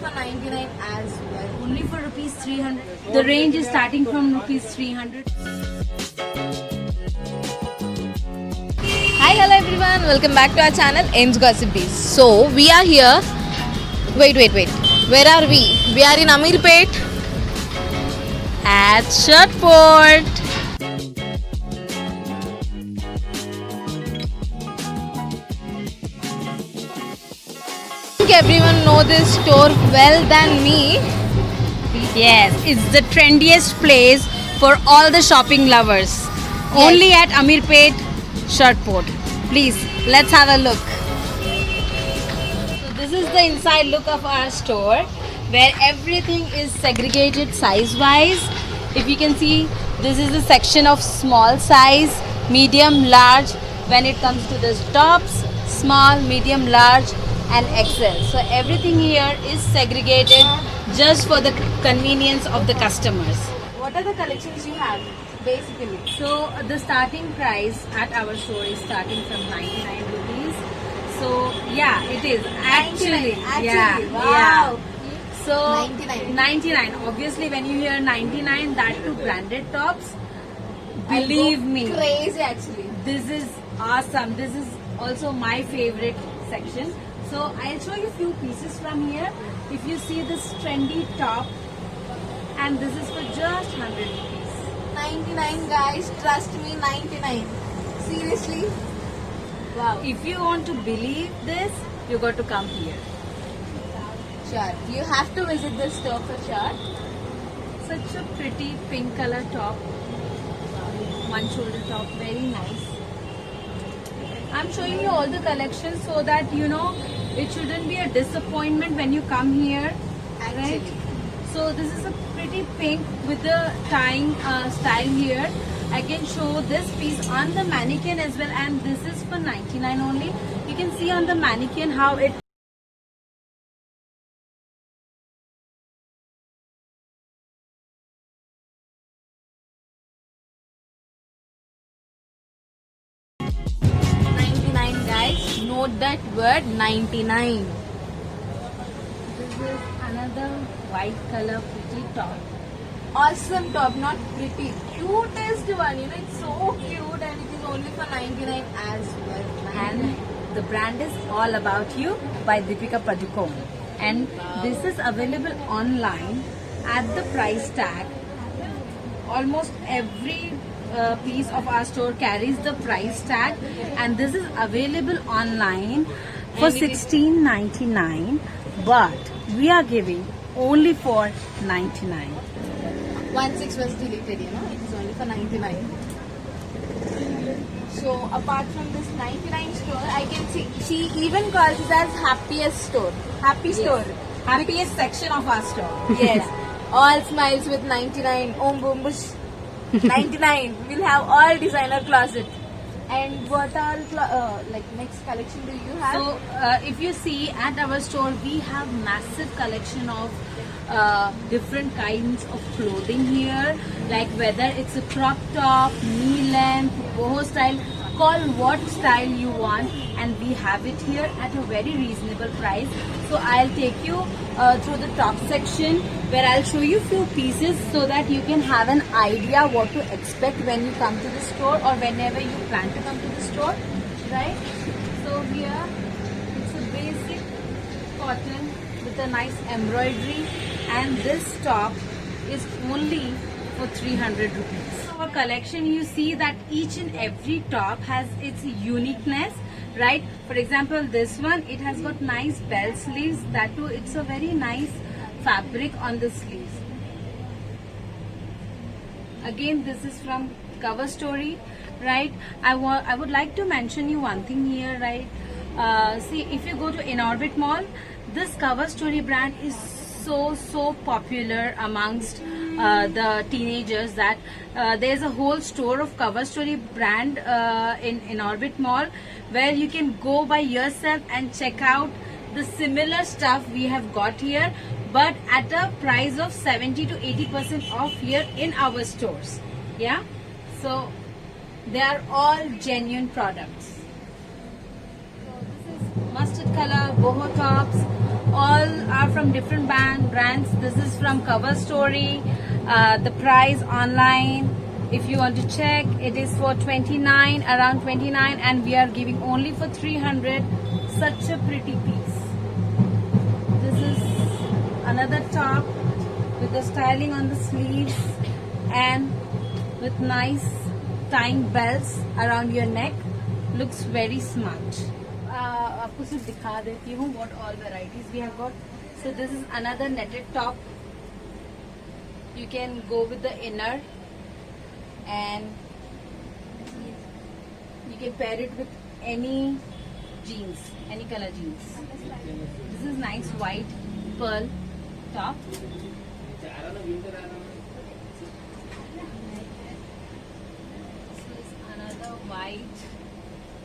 for 99 as well. Only for rupees 300. The range is starting from rupees 300. Hi, hello everyone. Welcome back to our channel, Ames Gossip Bees. So we are here. Wait. Where are we? We are in Amirpet at Shirtport. I think everyone know this store well than me. Yes, it's the trendiest place for all the shopping lovers. Only at Amirpet, Shirtport. Please, let's have a look. So this is the inside look of our store, where everything is segregated size-wise. If you can see, this is the section of small size, medium, large. When it comes to the tops, small, medium, large, and XL. So everything here is segregated just for the convenience of the customers. What are the collections you have, basically? So the starting price at our store is starting from 99 rupees. So yeah, it is actually, yeah, wow. yeah. So 99. Obviously, when you hear 99, that too branded tops. Believe me, Crazy actually. this is awesome. This is also my favorite section. So I'll show you a few pieces from here. If you see this trendy top, and this is for just 100 rupees. 99 guys, trust me, 99. Seriously? Wow. If you want to believe this, you got to come here. Sure. You have to visit this store for sure. Such a pretty pink color top. One shoulder top, very nice. I'm showing you all the collections so that you know it shouldn't be a disappointment when you come here. Actually. Right? So this is a pretty pink with the tying style here. I can show this piece on the mannequin as well, and this is for 99 only. You can see on the mannequin how it Guys, note that word 99. This is another white color pretty top. Awesome top, not pretty. Cutest one, you know, it's so cute and it is only for 99 as well. And the brand is All About You by Deepika Padukone. And this is available online at the price tag. Almost every piece of our store carries the price tag, and this is available online for And it is- $16.99, but we are giving only for 99. 16 was deleted, you know, it is only for 99. So apart from this 99 store, I can see she even calls it as happiest store. Happy store. Happiest section of our store. Yes. All smiles with 99. Om boom bush. 99. We'll have all designer closet. And what all like next collection do you have? So if you see at our store, we have massive collection of different kinds of clothing here, like whether it's a crop top, knee length, boho style, call what style you want, and we have it here at a very reasonable price. So I'll take you through the top section where I'll show you few pieces so that you can have an idea what to expect when you come to the store or whenever you plan to come to the store, right? So here it's a basic cotton with a nice embroidery, and this top is only for 300 rupees. Our collection, you see that each and every top has its uniqueness, right? For example, this one, it has got nice bell sleeves. That too, it's a very nice fabric on the sleeves. Again, this is from Cover Story, right? I would like to mention you one thing here, right? See, if you go to Inorbit Mall, this Cover Story brand is so popular amongst the teenagers that there's a whole store of Cover Story brand in Orbit Mall where you can go by yourself and check out the similar stuff we have got here, but at a price of 70 to 80% off here in our stores. Yeah, so they are all genuine products. So this is mustard color boho tops. All are have from different brands. This is from Cover Story. The price online, if you want to check, it is for 29, around 29, and we are giving only for 300. Such a pretty piece. This is another top with the styling on the sleeves and with nice tying belts around your neck. Looks very smart. आपको सिर्फ दिखा देती हूँ what all varieties we have got. So this is another netted top. You can go with the inner and you can pair it with any jeans, any color jeans. This is nice white pearl top. This is another white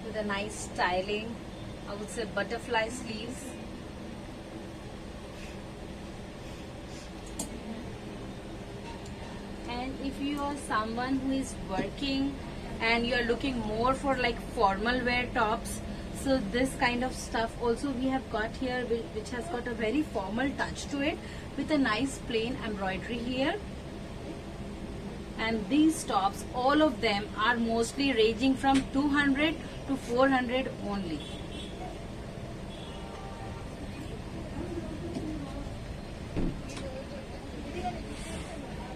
with a nice styling. I would say butterfly sleeves. And if you are someone who is working and you are looking more for like formal wear tops, so this kind of stuff also we have got here, which has got a very formal touch to it with a nice plain embroidery here. And these tops, all of them are mostly ranging from 200 to 400 only.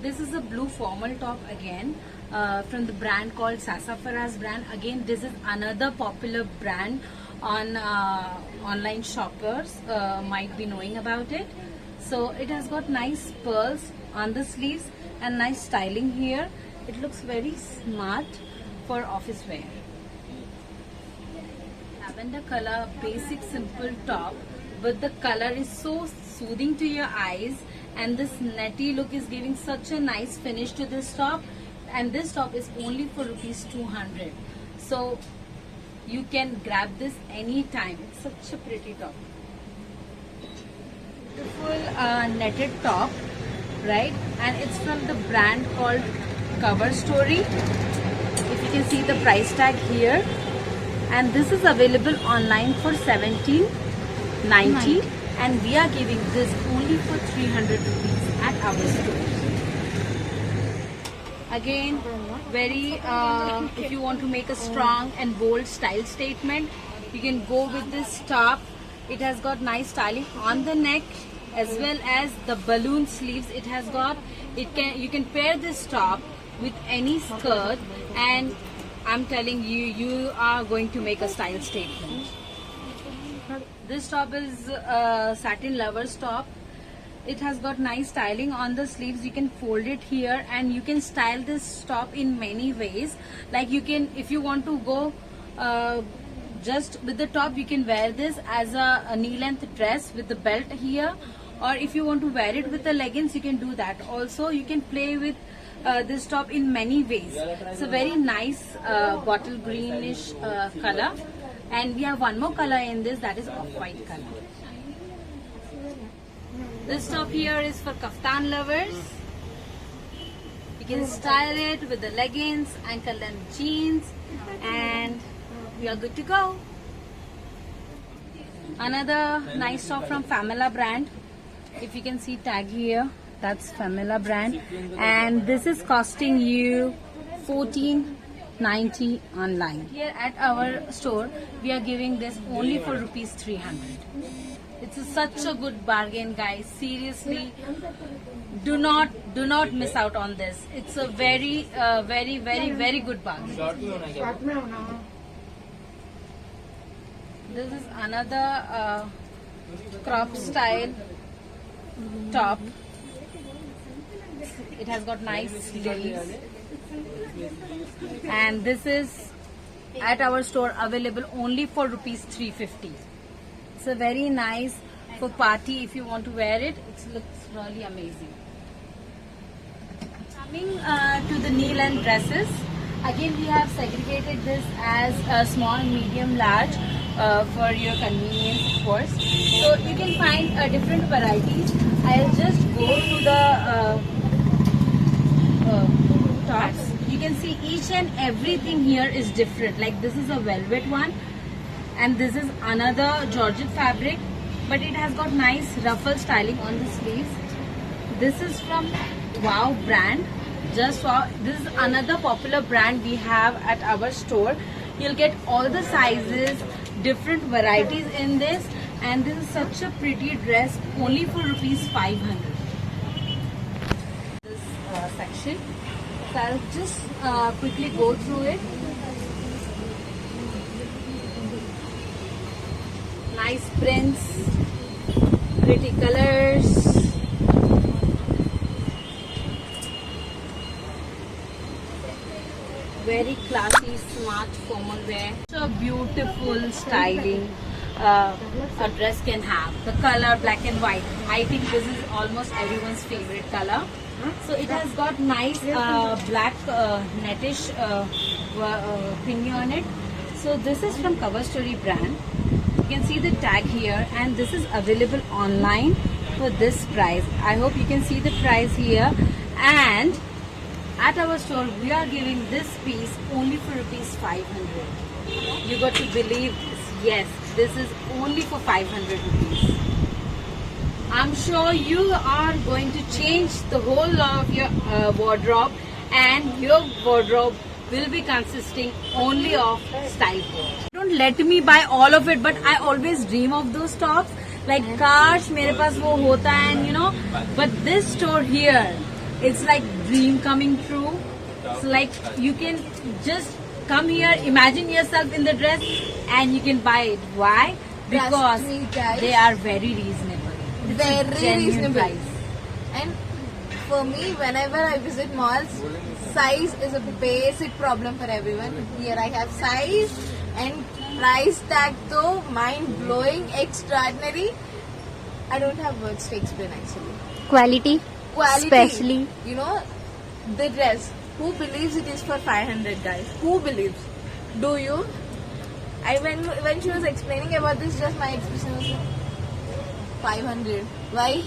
This is a blue formal top again from the brand called Sassafras brand. Again, this is another popular brand on online shoppers might be knowing about it. So it has got nice pearls on the sleeves and nice styling here. It looks very smart for office wear. Lavender color, basic simple top, but the color is so soothing to your eyes, and this netty look is giving such a nice finish to this top. And this top is only for rupees 200. So you can grab this anytime. It's such a pretty top. Beautiful netted top, right? And it's from the brand called Cover Story. If you can see the price tag here, and this is available online for 17.90, and we are giving this only for 300 rupees at our store. Again, very if you want to make a strong and bold style statement, you can go with this top. It has got nice styling on the neck as well as the balloon sleeves. It has got, you can pair this top with any skirt, and I'm telling you, you are going to make a style statement. This top is a satin lover's top. It has got nice styling on the sleeves. You can fold it here and you can style this top in many ways. Like you can, if you want to go just with the top, you can wear this as a knee length dress with the belt here, or if you want to wear it with the leggings, you can do that. Also, you can play with this top in many ways. It's a very nice bottle greenish color, and we have one more color in this, that is off-white color. This top here is for kaftan lovers. You can style it with the leggings, ankle length jeans, and we are good to go. Another nice top from Famila brand. If you can see tag here, that's Famila brand, and this is costing you 14.90 online. Here at our store, we are giving this only for rupees 300. It's such a good bargain, guys. Seriously, do not miss out on this. It's a very very good bargain. This is another crop style top. It has got nice sleeves, and this is at our store available only for rupees 350. It's a very nice for party. If you want to wear it, it looks really amazing. Coming to the knee length dresses, again we have segregated this as a small, medium, large for your convenience, of course. So you can find different varieties. I'll just go to the tops. You can see each and everything here is different. Like this is a velvet one, and this is another Georgette fabric but it has got nice ruffle styling on the sleeves. This is from Wow brand. Just Wow. This is another popular brand we have at our store. You'll get all the sizes, different varieties in this, and this is such a pretty dress only for rupees 500. This section. So I'll just quickly go through it. Nice prints, pretty colors. Very classy, smart formal wear. So beautiful styling a dress can have. The color black and white. I think this is almost everyone's favorite color. So it has got nice black nettish thingy on it. So this is from Cover Story brand. You can see the tag here, and this is available online for this price. I hope you can see the price here. And at our store, we are giving this piece only for rupees 500. You got to believe this. Yes, this is only for 500 rupees. I'm sure you are going to change the whole of your wardrobe, and your wardrobe will be consisting only of style. Don't let me buy all of it, but I always dream of those tops. Like cars, mere paas wo hota hai, and you know. But this store here, it's like dream coming true. So like you can just come here, imagine yourself in the dress, and you can buy it. Why? Because me, guys. they are very reasonable. It's a Very genuine reasonable. price. And for me, whenever I visit malls, size is a basic problem for everyone. Here I have size and price tag though mind blowing, extraordinary. I don't have words to explain actually. Quality, Quality, especially. you know, the dress. Who believes it is for 500, guys? Who believes? Do you? I when she was explaining about this dress, my expression was like, 500. Why?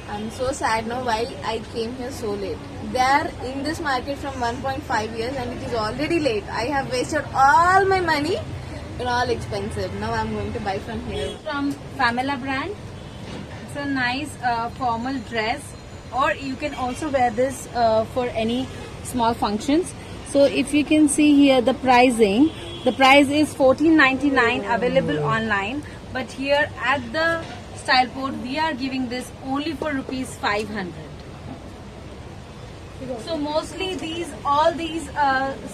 I'm so sad now why I came here so late. They are in this market from 1.5 years and it is already late. I have wasted all my money in all expensive. Now I'm going to buy from here. From Pamela brand. It's a nice formal dress, or you can also wear this for any small functions. So if you can see here the pricing, the price is $14.99 available online, but here at the Style Port we are giving this only for rupees 500. So mostly all these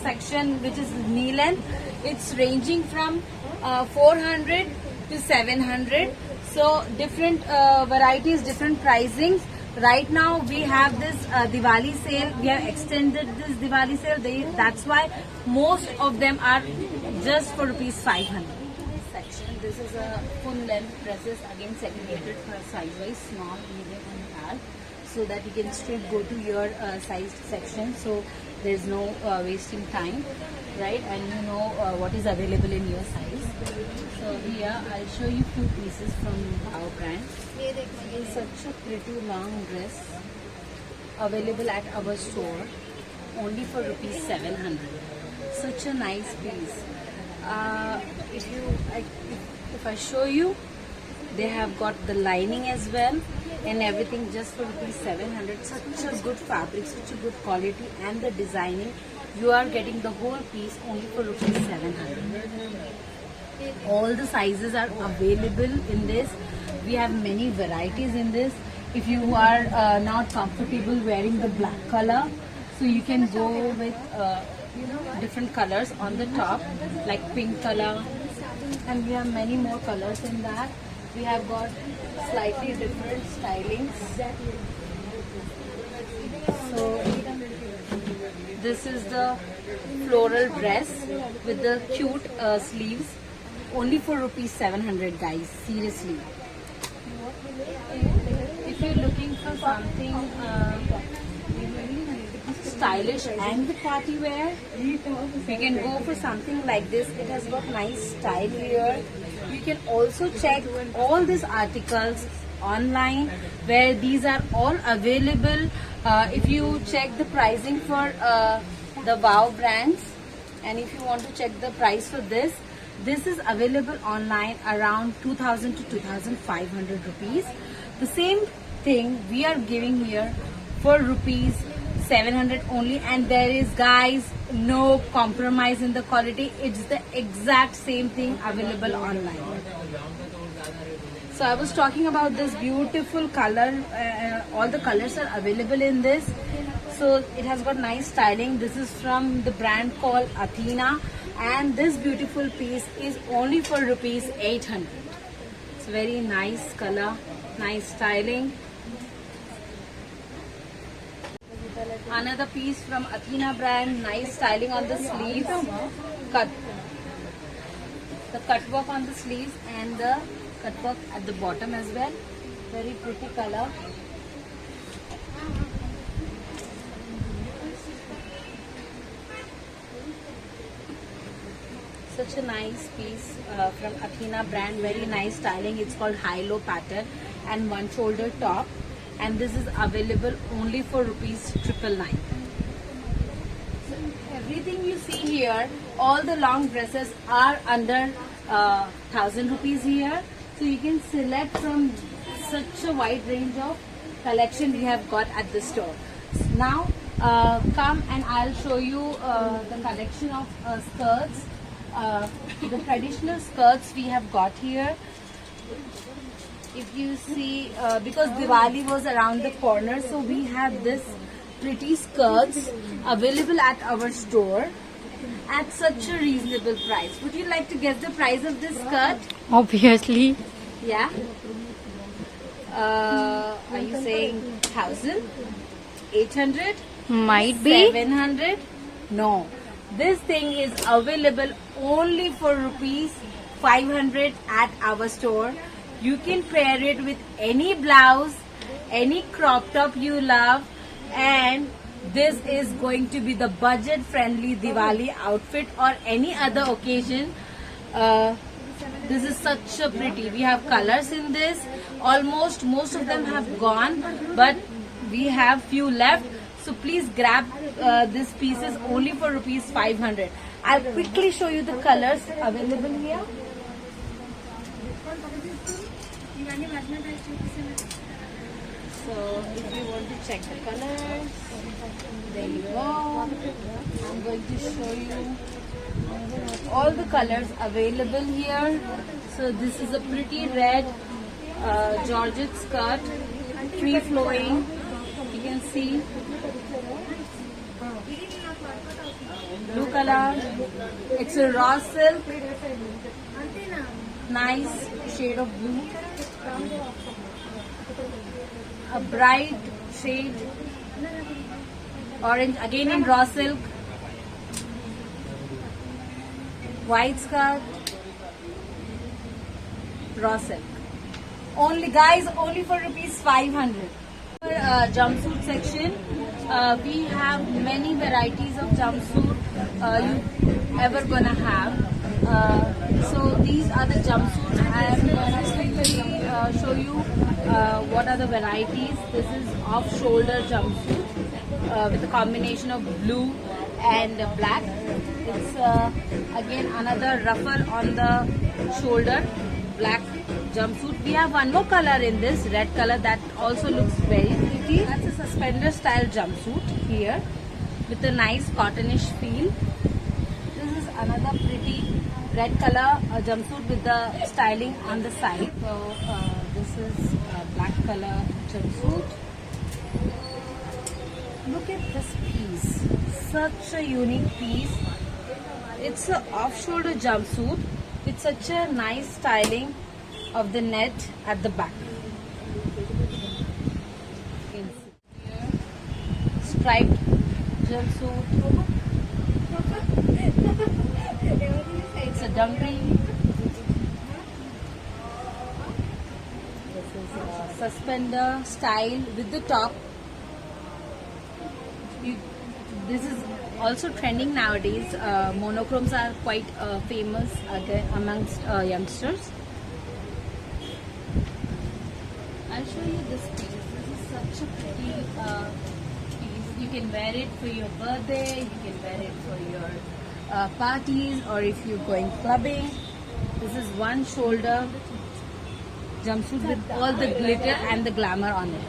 section which is knee length, it's ranging from 400 to 700. So different varieties, different pricings. Right now we have this Diwali sale. We have extended this Diwali sale. That's why most of them are just for rupees 500. This section, this is a full length dresses, again segregated for size wise, small, medium and large, so that you can straight go to your sized section. So there's no wasting time, right? And you know what is available in your size. So here I'll show you few pieces from our brand. It's such a pretty long dress available at our store only for rupees 700. Such a nice piece. If I show you, they have got the lining as well and everything just for rupees 700. Such a good fabric, such a good quality, and the designing. You are getting the whole piece only for rupees 700. All the sizes are available in this. We have many varieties in this. If you are not comfortable wearing the black color, so you can go with different colors on the top, like pink color, and we have many more colors in that. We have got slightly different stylings. So this is the floral dress with the cute sleeves, only for rupees 700, guys. Seriously. If you're looking for something stylish and the party wear, you can go for something like this. It has got nice style here. You can also check all these articles online where these are all available. If you check the pricing for the Wow brands, and if you want to check the price for this, This is available online around 2000 to 2500 rupees. The same thing we are giving here for rupees 700 only, and there is, guys, no compromise in the quality. It's the exact same thing available online. So I was talking about this beautiful color. All the colors are available in this. So it has got nice styling. This is from the brand called Athena, and this beautiful piece is only for rupees 800. It's very nice color, nice styling. Another piece from Athena brand, nice styling on the sleeves, the cut work on the sleeves and the cut work at the bottom as well. Very pretty color. Such a nice piece from Athena brand, very nice styling. It's called high-low pattern and one shoulder top, and this is available only for rupees 999. So everything you see here, all the long dresses are under 1000 rupees here. So you can select from such a wide range of collection we have got at the store. Now come and I'll show you the collection of skirts. The traditional skirts we have got here. If you see, because Diwali was around the corner, so we have this pretty skirts available at our store at such a reasonable price. Would you like to guess the price of this skirt? Obviously. Yeah. Are you saying 1,000? 800? Might be. 700? No. This thing is available only for rupees 500 at our store. You can pair it with any blouse, any crop top you love, and this is going to be the budget friendly Diwali outfit or any other occasion. This is such a pretty. We have colors in this. Almost most of them have gone, but we have few left. So please grab these pieces only for rupees 500. I'll quickly show you the colors available here. So if you want to check the colors, there you go. I'm going to show you all the colors available here. So this is a pretty red Georgette skirt, free flowing. You can see blue color. It's a raw silk, nice shade of blue. A bright shade orange, again in raw silk. White skirt, raw silk. Only, guys, only for rupees 500. Jumpsuit section, we have many varieties of jumpsuit you ever gonna have. So these are the jumpsuits. I am gonna quickly show you what are the varieties. This is off-shoulder jumpsuit with a combination of blue and black. It's again another ruffle on the shoulder, black jumpsuit. We have one more color in this, red color, that also looks very pretty. That's a suspender style jumpsuit here with a nice cottonish feel. This is another pretty red color jumpsuit with the styling on the side. So this is a black color jumpsuit. Look at this piece, such a unique piece. It's an off-shoulder jumpsuit with such a nice styling of the net at the back. You can see here, striped jumpsuit. It's a dungaree. This is a suspender style with the top. This is also trending nowadays. Monochromes are quite famous again amongst youngsters. I'll show you this piece. This is such a pretty piece. You can wear it for your birthday, you can wear it for your parties, or if you're going clubbing. This is one shoulder jumpsuit with all the glitter and the glamour on it.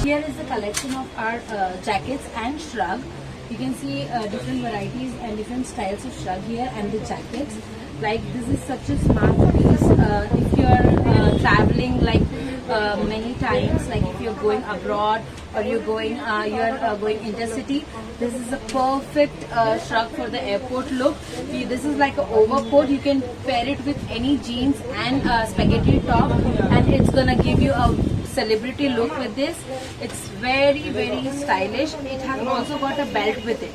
Here is the collection of our jackets and shrug. You can see different varieties and different styles of shrug here and the jackets. Like this is such a smart piece. If you're traveling like many times, like if you're going abroad or you're going intercity, this is a perfect shrug for the airport look. This is like an overcoat. You can pair it with any jeans and spaghetti top, and it's gonna give you a celebrity look with this. It's very stylish. It has also got a belt with it.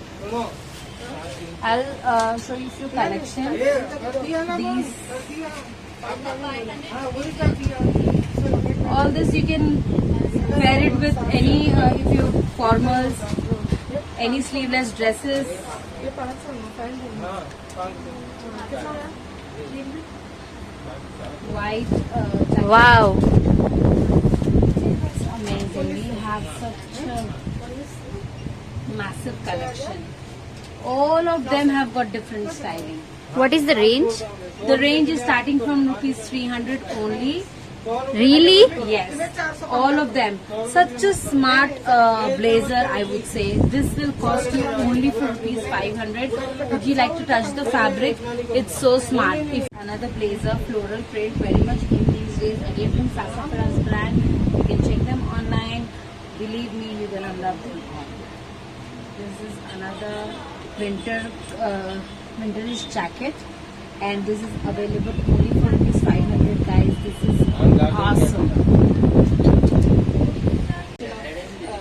I'll show you few collections. These, all this you can pair it with any if you formals, any sleeveless dresses. White jacket. Wow. Amazing. We have such a massive collection. All of them have got different styling. What is the range? The range is starting from rupees 300 only. Really? Yes, all of them. Such a smart blazer, I would say. This will cost you only for rupees 500. Would you like to touch the fabric? It's so smart. If another blazer, floral print, very much in these days. Again from Sassafras brand. You can check them online. Believe me, you're gonna love them all. This is another winterish jacket, and this is available only for rupees 500, guys. This is awesome.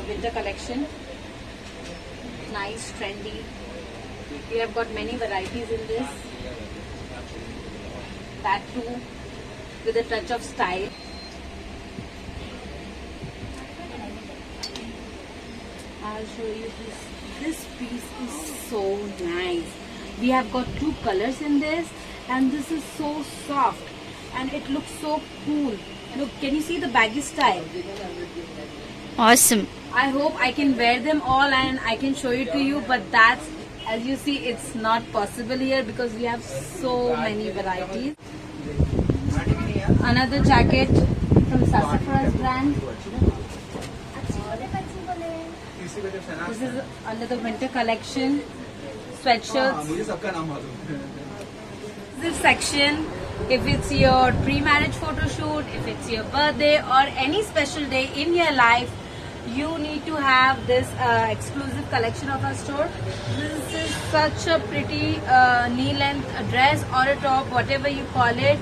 Winter collection, nice, trendy. We have got many varieties in this. That too, with a touch of style. I'll show you this. This piece is so nice. We have got two colors in this, and this is so soft and it looks so cool. Look, can you see the baggy style? Awesome. I hope I can wear them all and I can show it to you, but that's, as you see, it's not possible here because we have so many varieties. Another jacket from Sassafras brand. This is under the winter collection. Sweatshirts. This section, if it's your pre-marriage photo shoot, if it's your birthday or any special day in your life, you need to have this exclusive collection of our store. This is such a pretty knee-length dress or a top, whatever you call it,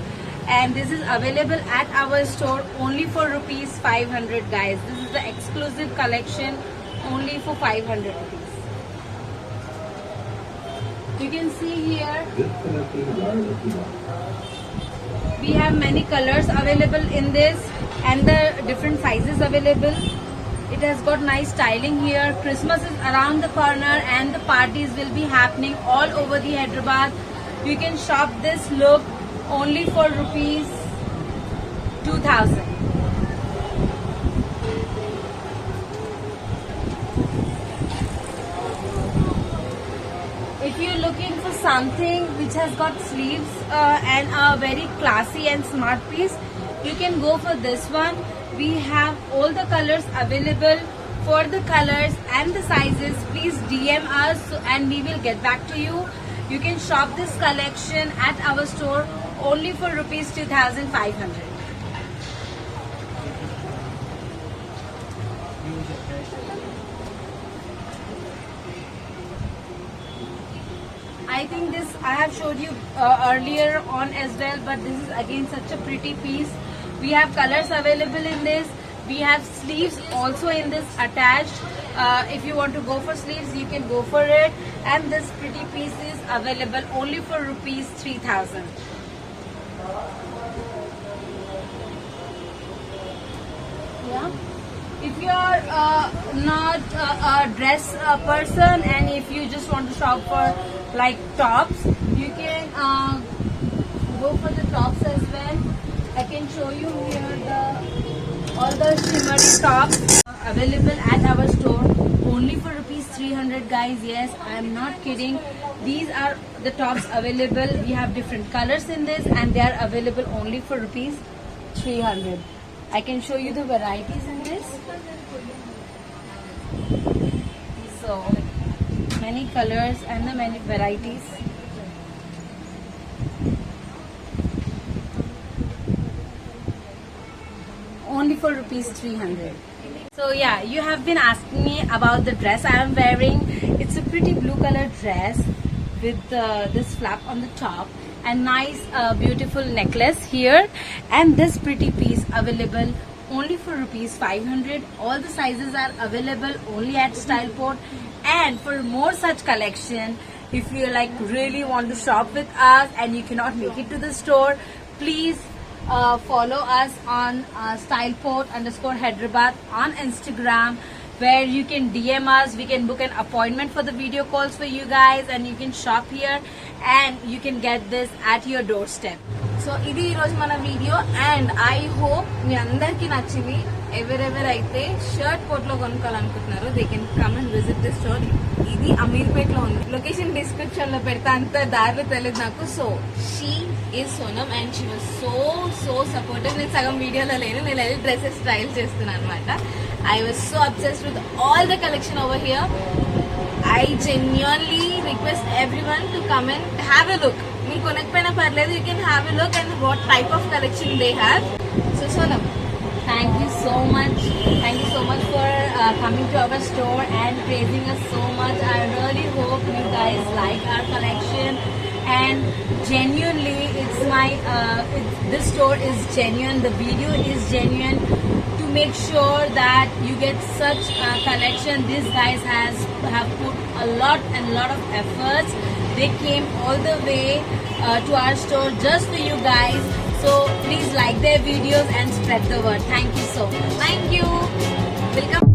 and this is available at our store only for rupees 500, guys. This is the exclusive collection only for 500 rupees. You can see here we have many colors available in this and the different sizes available. It has got nice styling here. Christmas is around the corner and the parties will be happening all over the Hyderabad. You can shop this look only for rupees 2000. If you're looking for something which has got sleeves and a very classy and smart piece, you can go for this one. We have all the colors available. For the colors and the sizes, please DM us and we will get back to you. You can shop this collection at our store only for rupees 2500. I think this I have showed you earlier on as well, but this is again such a pretty piece. We have colors available in this. We have sleeves also in this attached. If you want to go for sleeves, you can go for it. And this pretty piece is available only for rupees 3000. Yeah. if you're not a dress person and if you just want to shop for like tops, you can go for the tops as well. I can show you here all the shimmery tops available at our store only for rupees 300 guys. Yes, I am not kidding. These are the tops available. We have different colors in this and they are available only for rupees 300. I can show you the varieties in this. So many colors and the many varieties. Only for rupees 300. So yeah, you have been asking me about the dress I am wearing. It's a pretty blue color dress with this flap on the top and nice beautiful necklace here, and this pretty piece available only for rupees 500. All the sizes are available only at Styleport. And for more such collection, if you like really want to shop with us and you cannot make it to the store, please follow us on styleport_Hyderabad on Instagram, where you can DM us. We can book an appointment for the video calls for you guys and you can shop here and you can get this at your doorstep. So ఇది ఈరోజు మన video and I hope మీ అందరికీ నచ్చింది. ఎవరెవరైతే shirt కోట్లో కొనుక్కోవాలనుకుంటున్నారో they can come and visit the store. ఇది అమీర్పేట్లో ఉంది. లొకేషన్ డిస్క్రిప్షన్ లో పెడతా, అంత దారిలో తెలియదు నాకు. So she is Sonam and she was so supportive. నేను సగం వీడియోలో లేను, నేను వెళ్ళి డ్రెస్సెస్ స్టైల్ చేస్తున్నాను అనమాట. I was so obsessed with all the collection over here. I genuinely request everyone to come and have a look. You can have a look and what type of collection they have. So Sonam, Thank you so much. Thank you so much for coming to our store and praising us so much. I really hope you guys like our collection. And genuinely, it's this store is genuine. The video is genuine. To make sure that you get such collection, these guys have put a lot of efforts. They came all the way to our store just for you guys. So please like their videos and spread the word. Thank you so much. thank you. Welcome.